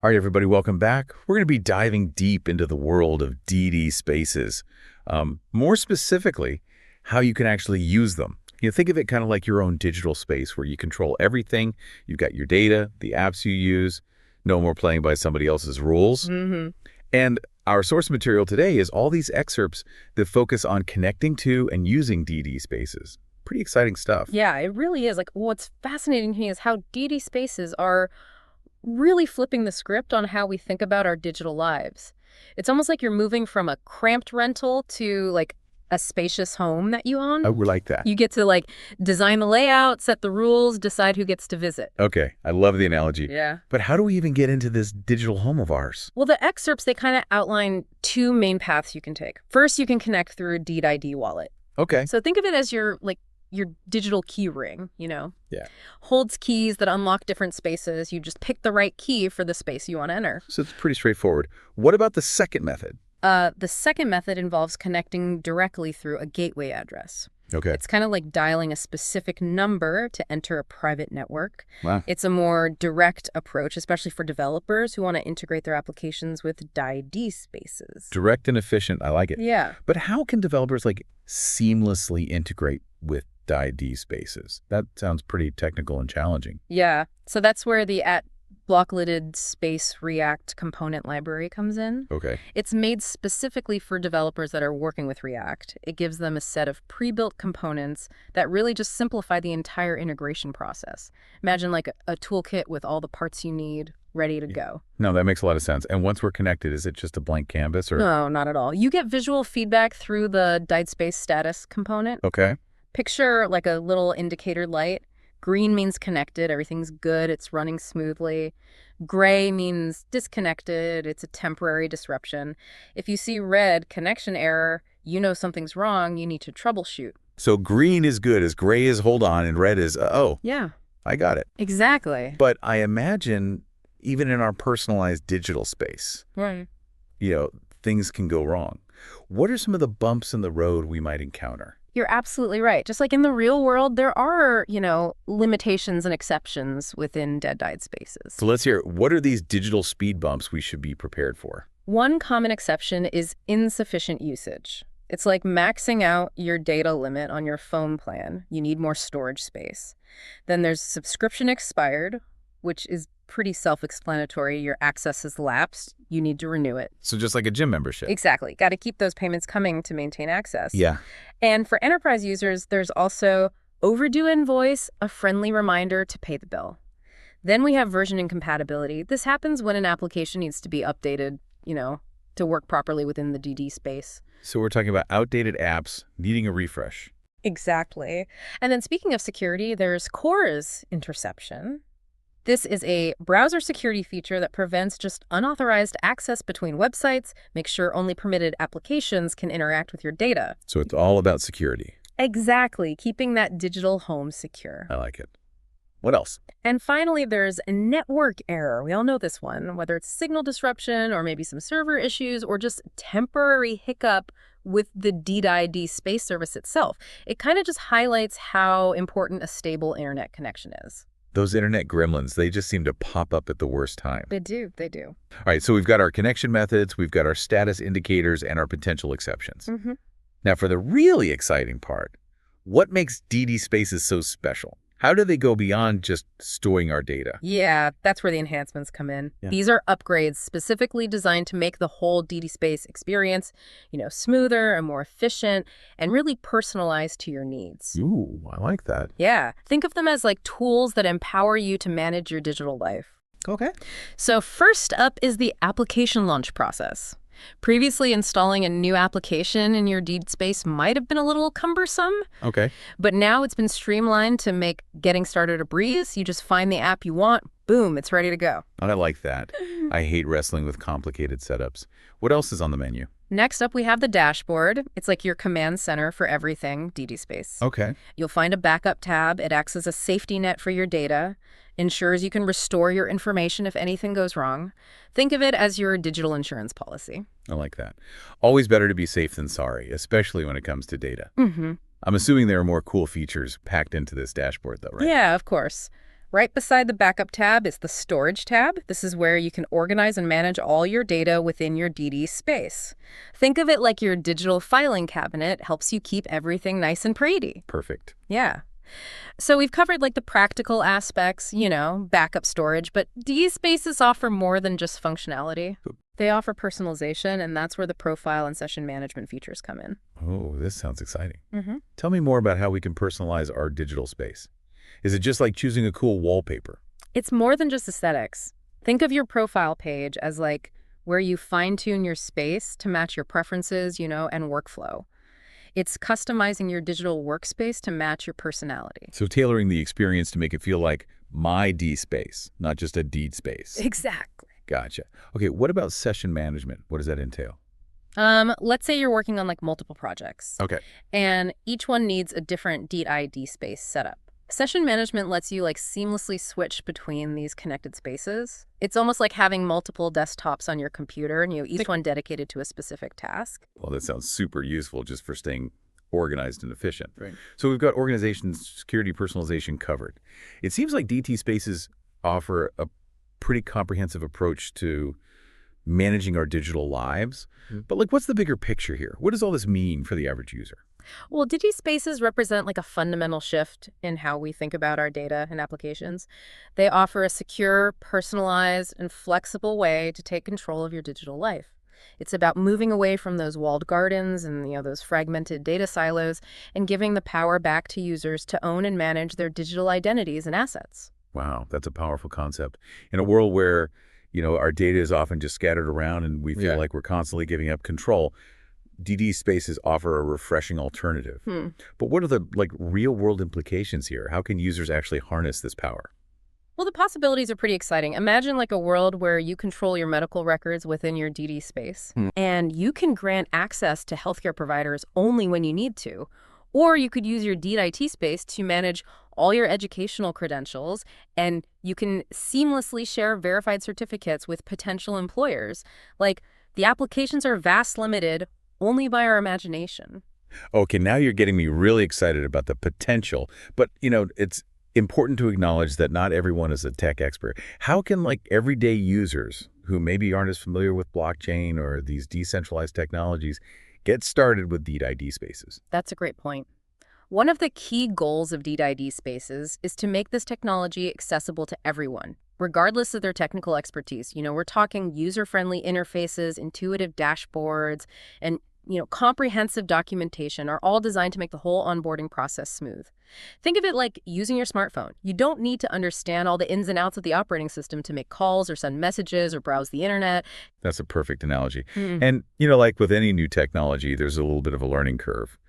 All right, everybody, welcome back. We're going to be diving deep into the world of DD spaces. More specifically, how you can actually use them. Think of it kind of like your own digital space where you control everything. You've got your data, the apps you use, no more playing by somebody else's rules. And our source material today is all these excerpts that focus on connecting to and using DD spaces. Pretty exciting stuff. Yeah, it really is. Like, what's fascinating to me is how DD spaces are really flipping the script on how we think about our digital lives. It's almost like you're moving from a cramped rental to like a spacious home that you own. Oh, we like that. You get to like design the layout, set the rules, decide who gets to visit. Okay, I love the analogy. Yeah. But how do we even get into this digital home of ours? Well, the excerpts, they kind of outline two main paths you can take. First, you can connect through a DID ID wallet. Okay. So think of it as your digital key ring, Yeah. Holds keys that unlock different spaces. You just pick the right key for the space you want to enter. So it's pretty straightforward. What about the second method? The second method involves connecting directly through a gateway address. Okay. It's kind of like dialing a specific number to enter a private network. Wow. It's a more direct approach, especially for developers who want to integrate their applications with DID spaces. Direct and efficient. I like it. Yeah. But how can developers seamlessly integrate with DID spaces? That sounds pretty technical and challenging. Yeah. So that's where the Arcblock DID Space React component library comes in. Okay. It's made specifically for developers that are working with React. It gives them a set of pre-built components that really just simplify the entire integration process. Imagine like a toolkit with all the parts you need ready to go. No, that makes a lot of sense. And once we're connected, is it just a blank canvas or? No, not at all. You get visual feedback through the DID Space status component. Okay. Picture like a little indicator light. Green means connected, everything's good, it's running smoothly. Gray means disconnected, it's a temporary disruption. If you see red, connection error, you know something's wrong, you need to troubleshoot. So green is good, as gray is hold on, and red is, oh, Yeah. I got it. Exactly. But I imagine even in our personalized digital space, Right. Things can go wrong. What are some of the bumps in the road we might encounter? You're absolutely right. Just like in the real world, there are, limitations and exceptions within DID spaces. So let's hear, what are these digital speed bumps we should be prepared for? One common exception is insufficient usage. It's like maxing out your data limit on your phone plan. You need more storage space. Then there's subscription expired, which is pretty self-explanatory. Your access has lapsed. You need to renew it. So just like a gym membership. Exactly. Got to keep those payments coming to maintain access. Yeah. And for enterprise users, there's also overdue invoice, a friendly reminder to pay the bill. Then we have version incompatibility. This happens when an application needs to be updated, to work properly within the DD space. So we're talking about outdated apps needing a refresh. Exactly. And then speaking of security, there's CORS interception. This is a browser security feature that prevents just unauthorized access between websites, makes sure only permitted applications can interact with your data. So it's all about security. Exactly, keeping that digital home secure. I like it. What else? And finally, there's a network error. We all know this one, whether it's signal disruption or maybe some server issues or just temporary hiccup with the DID space service itself. It kind of just highlights how important a stable internet connection is. Those internet gremlins, they just seem to pop up at the worst time. They do. All right, so we've got our connection methods, we've got our status indicators, and our potential exceptions. Now, for the really exciting part, what makes DD spaces so special? How do they go beyond just storing our data? Yeah, that's where the enhancements come in. Yeah. These are upgrades specifically designed to make the whole DD space experience, smoother and more efficient and really personalized to your needs. Ooh, I like that. Yeah, think of them as like tools that empower you to manage your digital life. Okay. So first up is the application launch process. Previously, installing a new application in your DID space might have been a little cumbersome. Okay. But now it's been streamlined to make getting started a breeze. You just find the app you want, boom, it's ready to go. I like that. I hate wrestling with complicated setups. What else is on the menu? Next up, we have the dashboard. It's like your command center for everything DD space. Okay. You'll find a backup tab. It acts as a safety net for your data, ensures you can restore your information if anything goes wrong. Think of it as your digital insurance policy. I like that. Always better to be safe than sorry, especially when it comes to data. I'm assuming there are more cool features packed into this dashboard, though, right? Yeah, of course. Right beside the Backup tab is the Storage tab. This is where you can organize and manage all your data within your DD space. Think of it like your digital filing cabinet helps you keep everything nice and pretty. Perfect. Yeah. So we've covered like the practical aspects, backup storage, but DD spaces offer more than just functionality. They offer personalization, and that's where the profile and session management features come in. Oh, this sounds exciting. hmm Tell me more about how we can personalize our digital space. Is it just like choosing a cool wallpaper? It's more than just aesthetics. Think of your profile page as like where you fine-tune your space to match your preferences, and workflow. It's customizing your digital workspace to match your personality. So tailoring the experience to make it feel like my D space, not just a deed space. Exactly. Gotcha. Okay, what about session management? What does that entail? Let's say you're working on like multiple projects. Okay. And each one needs a different DID space setup. Session management lets you like seamlessly switch between these connected spaces. It's almost like having multiple desktops on your computer and each one dedicated to a specific task. Well, that sounds super useful just for staying organized and efficient. Right. So we've got organization, security, personalization covered. It seems like DT spaces offer a pretty comprehensive approach to managing our digital lives. But like, what's the bigger picture here? What does all this mean for the average user? Well, DD spaces represent like a fundamental shift in how we think about our data and applications. They offer a secure, personalized, and flexible way to take control of your digital life. It's about moving away from those walled gardens and those fragmented data silos and giving the power back to users to own and manage their digital identities and assets. Wow, that's a powerful concept. In a world where, our data is often just scattered around and we feel like we're constantly giving up control, DD spaces offer a refreshing alternative. But what are the real-world implications here? How can users actually harness this power? Well, the possibilities are pretty exciting. Imagine like a world where you control your medical records within your DD space, and you can grant access to healthcare providers only when you need to. Or you could use your DIT space to manage all your educational credentials, and you can seamlessly share verified certificates with potential employers. Like, the applications are vast limited only by our imagination. Okay, now you're getting me really excited about the potential. But, it's important to acknowledge that not everyone is a tech expert. How can everyday users who maybe aren't as familiar with blockchain or these decentralized technologies get started with DID spaces? That's a great point. One of the key goals of DID spaces is to make this technology accessible to everyone, regardless of their technical expertise. We're talking user-friendly interfaces, intuitive dashboards, and comprehensive documentation are all designed to make the whole onboarding process smooth. Think of it like using your smartphone. You don't need to understand all the ins and outs of the operating system to make calls or send messages or browse the internet. That's a perfect analogy. And, like with any new technology, there's a little bit of a learning curve.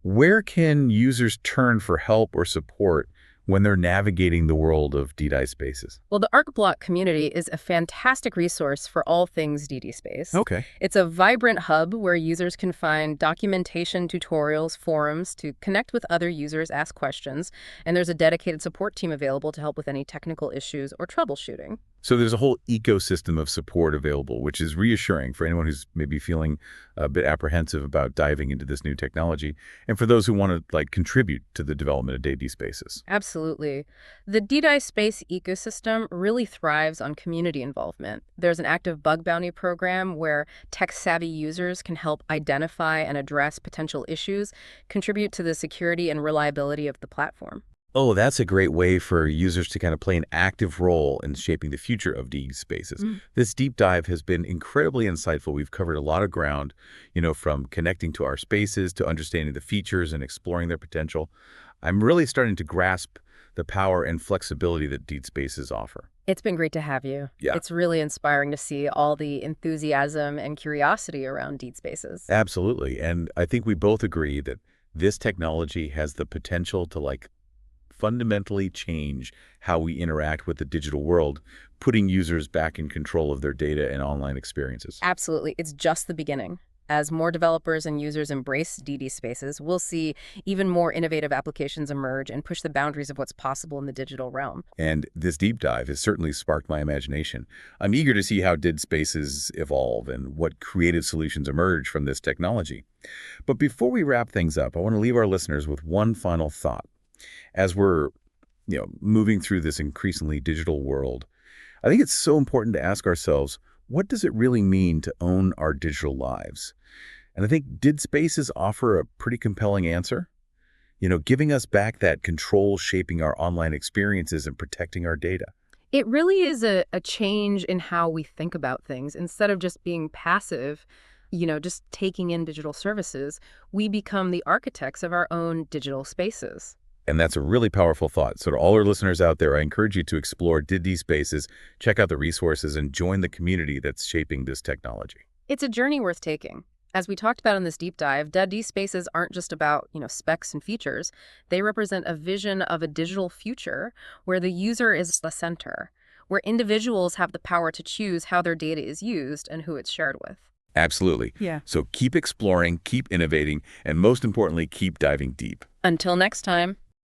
Where can users turn for help or support when they're navigating the world of DDI spaces? Well, the Arcblock community is a fantastic resource for all things DD space. Okay. It's a vibrant hub where users can find documentation, tutorials, forums to connect with other users, ask questions, and there's a dedicated support team available to help with any technical issues or troubleshooting. So there's a whole ecosystem of support available, which is reassuring for anyone who's maybe feeling a bit apprehensive about diving into this new technology, and for those who want to contribute to the development of DD spaces. Absolutely. The DDI space ecosystem really thrives on community involvement. There's an active bug bounty program where tech-savvy users can help identify and address potential issues, contribute to the security and reliability of the platform. Oh, that's a great way for users to kind of play an active role in shaping the future of DD spaces. This deep dive has been incredibly insightful. We've covered a lot of ground, from connecting to our spaces to understanding the features and exploring their potential. I'm really starting to grasp the power and flexibility that DD spaces offer. It's been great to have you. Yeah. It's really inspiring to see all the enthusiasm and curiosity around DD spaces. Absolutely. And I think we both agree that this technology has the potential to fundamentally change how we interact with the digital world, putting users back in control of their data and online experiences. Absolutely. It's just the beginning. As more developers and users embrace DD spaces, we'll see even more innovative applications emerge and push the boundaries of what's possible in the digital realm. And this deep dive has certainly sparked my imagination. I'm eager to see how DID spaces evolve and what creative solutions emerge from this technology. But before we wrap things up, I want to leave our listeners with one final thought. As we're moving through this increasingly digital world, I think it's so important to ask ourselves, what does it really mean to own our digital lives? And I think did Spaces offer a pretty compelling answer? Giving us back that control, shaping our online experiences and protecting our data. It really is a change in how we think about things. Instead of just being passive, just taking in digital services, we become the architects of our own digital spaces. And that's a really powerful thought. So to all our listeners out there, I encourage you to explore DID Spaces, check out the resources, and join the community that's shaping this technology. It's a journey worth taking. As we talked about in this deep dive, DID spaces aren't just about, specs and features. They represent a vision of a digital future where the user is the center, where individuals have the power to choose how their data is used and who it's shared with. Absolutely. Yeah. So keep exploring, keep innovating, and most importantly, keep diving deep. Until next time.